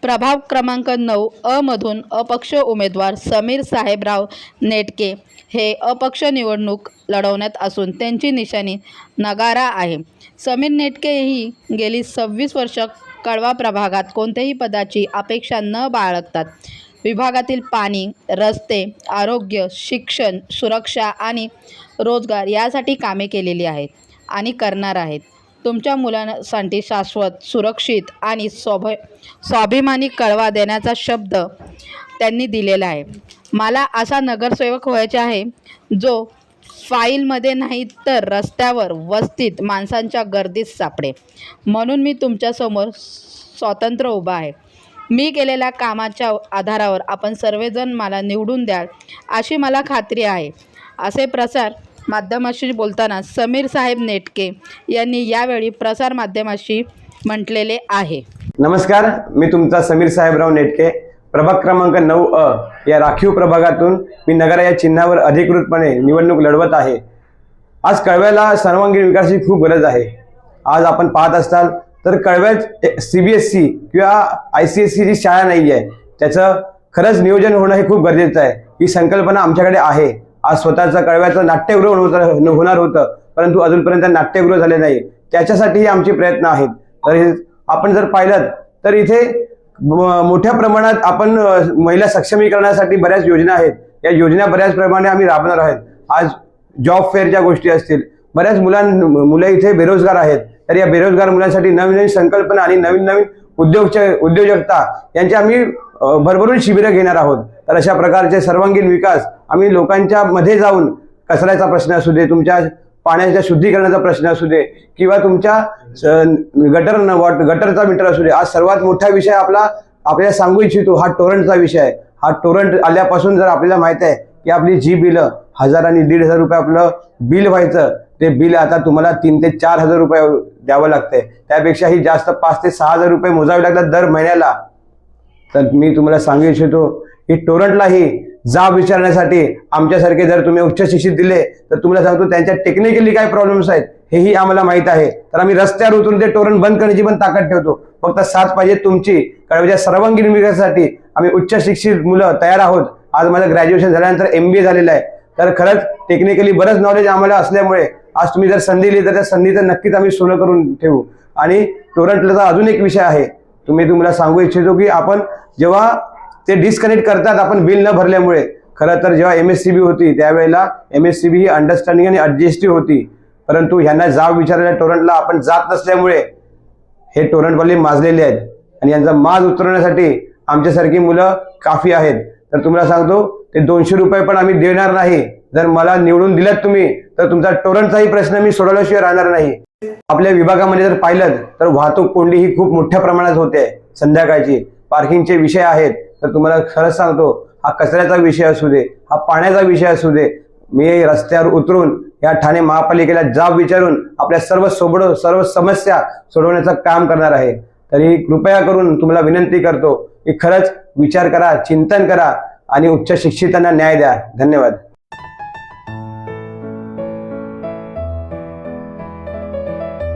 प्रभाग क्रमांक 9 अ मधून अपक्ष उमेदवार समीर साहेबराव नेटके हे अपक्ष निवडणूक लढवण्यात असून त्यांची निशाणी नगारा आहे। समीर नेटके ही गेली 26 वर्ष कळवा प्रभागात कोणत्याही पदाची अपेक्षा न बाळगतात विभागातील पाणी, रस्ते, आरोग्य, शिक्षण, सुरक्षा आणि रोजगार यासाठी कामे केलेली आहेत आणि करणार आहेत। तुमच्या मुलांसाठी शाश्वत, सुरक्षित आणि स्वाभिमानी कळवा देण्याचा शब्द त्यांनी दिलेला आहे। मला असा नगरसेवक व्हायचे आहे जो फाईलमध्ये नाही तर रस्त्यावर, वस्तीत, माणसांच्या गर्दीत सापडे। म्हणून मी तुमच्यासमोर स्वतंत्र उभा आहे। मी केलेल्या कामाच्या आधारावर आपण सर्वजण मला निवडून द्याल अशी मला खात्री आहे, असे प्रसार माध्यमाशी बोलताना समीर साहेब नेटके यांनी यावेळी प्रसार माध्यमाशी म्हटलेले आहे। नमस्कार, मी तुमचा समीर साहेबराव नेटके, प्रभाग क्रमांक 9 या राखीव प्रभागातून मी नगारा या चिन्हावर अधिकृतपणे निवडणूक लढवत आहे। आज कळव्याला सर्वांगीण विकासाची खूप गरज आहे। आज आपण पाहत असाल तर कळव्यात CBSE किंवा ICSE जी शाळा नाही आहे, त्याचं खरंच नियोजन होणं हे खूप गरजेचं आहे। ही संकल्पना आमच्याकडे आहे। आज स्वतःचं कळव्याचं नाट्यगृह होणार होतं, परंतु अजूनपर्यंत नाट्यगृह झाले नाही। त्याच्यासाठीही आमचे प्रयत्न आहेत। तर आपण जर पाहिलं तर इथे मोठ्या प्रमाणात आपण महिला सक्षमीकरणासाठी बऱ्याच योजना आहेत। या योजना बऱ्याच प्रमाणे आम्ही राबवणार आहोत। आज जॉब फेअरच्या गोष्टी असतील, बऱ्याच मुलं इथे बेरोजगार आहेत, तर या बेरोजगार मुलांसाठी नवीन नवीन संकल्पना आणि नवीन नवीन उद्योजकता यांची आम्ही भरभरून शिबिरं घेणार आहोत। तर अशा प्रकारचे सर्वांगीण विकास आम्ही लोकांच्या मध्ये जाऊन कचऱ्याचा प्रश्न असू दे, तुमच्या पाण्याच्या शुद्धीकरणाचा प्रश्न असू दे किंवा तुमच्या गटरचा मीटर असू दे, आज सर्वात मोठा विषय आपल्याला सांगू इच्छितो हा टोरंटचा विषय आहे। हा टोरंट आल्यापासून जर आपल्याला माहित आहे की आपली जी बिलं 1000 आणि 1500 रुपये आपलं बिल व्हायचं, ते बिल आता तुम्हाला 3 ते 4000 रुपये द्यावं लागतंय। त्यापेक्षाही जास्त 5 ते 6000 रुपये मोजावे लागतात दर महिन्याला। तर मी तुम्हाला सांगू इच्छितो की टोरंटलाही जाब विचारण्यासाठी आमच्यासारखे जर तुम्ही उच्च शिक्षित दिले तर तुम्हाला सांगतो त्यांच्या टेक्निकली काय प्रॉब्लेम्स आहेत हेही आम्हाला माहित आहे। तर आम्ही रस्त्यावर उतरून ते टोरंट बंद करण्याची पण ताकद ठेवतो। फक्त साथ पाहिजे तुमची। कळव्याच्या सर्वांगीण विकासासाठी आम्ही उच्च शिक्षित मुलं तयार आहोत। आज माझं ग्रॅज्युएशन झाल्यानंतर MBA झालेलं आहे। तर खरंच टेक्निकली बरंच नॉलेज आम्हाला असल्यामुळे आज तुम्ही जर संधी दिली तर त्या संधीचं नक्कीच आम्ही सोनं करून ठेवू। आणि टोरंटचा अजून एक विषय आहे, तुम्हाला सांगू इच्छितो की आपण जेव्हा ते डिस्कनेक्ट करतात आपण बिल न भरल्यामुळे, खरं तर जेव्हा MSCB होती त्यावेळेला MSCB ही अंडरस्टँडिंग आणि ॲडजस्टिव्ह होती, परंतु ह्यांना जाब विचारायला टोरंटला आपण जात नसल्यामुळे हे टोरंटवाले माजलेले आहेत आणि यांचा माज उतरवण्यासाठी आमच्यासारखी मुलं काफी आहेत। तर तुम्हाला सांगतो ते 200 रुपये पण आम्ही देणार नाही। जर मला निवडून दिलात तुम्ही तर तुमचा टोरंटचाही प्रश्न मी सोडवल्याशिवाय राहणार नाही। आपल्या विभागामध्ये जर पाहिलं तर वाहतूक कोंडी ही खूप मोठ्या प्रमाणात होते। संध्याकाळची पार्किंगचे विषय आहेत। तर तुम्हाला खरंच सांगतो, हा कचऱ्याचा विषय असू दे, हा पाण्याचा विषय असू दे, मी रस्त्यावर उतरून या ठाणे महापालिकेला जाब विचारून आपल्या सर्व समस्या सोडवण्याचं काम करणार आहे। तरी कृपया करून तुम्हाला विनंती करतो की खरंच विचार करा, चिंतन करा आणि उच्च शिक्षितांना न्याय द्या। धन्यवाद।